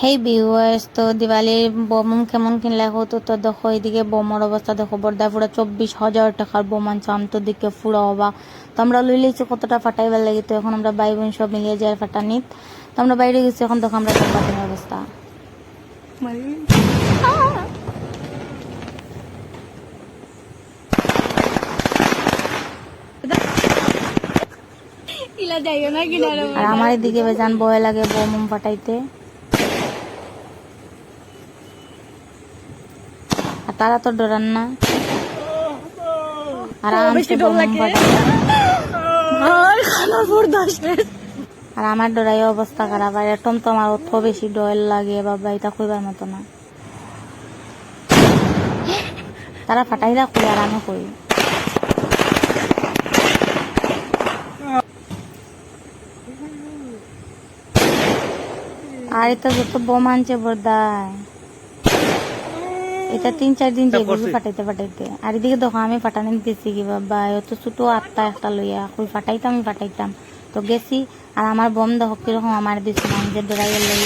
হেই viewers, তো দিওয়ালির bomb কেমন কিনলে হতো তো দেখো, এদিকে বোমার অবস্থা দেখো, বর্দা পুরো 24,000 টাকার বোম আনছে। আমি তো দিকে পুরো অবাক। তো আমরা লই লইছি কতটা ফাটাইবার লাগে। তো এখন আমরা ভাই বোন সব মিলিয়ে যাই ফাটানিত। তো আমরা বাইরে গেছি, এখন দেখো আমরা ফাটানোর অবস্থা। আর আমার এদিকে বেজান ভয় লাগে বোম ফাটাইতে। আর তারা তো ডরান না, আরামসে বোম আর আমার ডরাই অবস্থা খারাপ। আর এরকম তো আমার অত বেশি ডর লাগে বাবা, এটা কইবার মতো না। তারা ফাটাইরা কই আর আমি কই। আর এটা যত বোম আনছে বর্দায়, এটা 3-4 দিন যে বুঝি ফাটাইতে ফাটাইতে। আর এদিকে দেখো আমি ফাটানি দিতেছি কি বাবা, অত ছোট আত্মা একটা লইয়া কই ফাটাইতাম তো গেছি। আর আমার বোম দেখো কিরকম আমার দিচ্ছে, আমি যে ডরাইয়ের লই।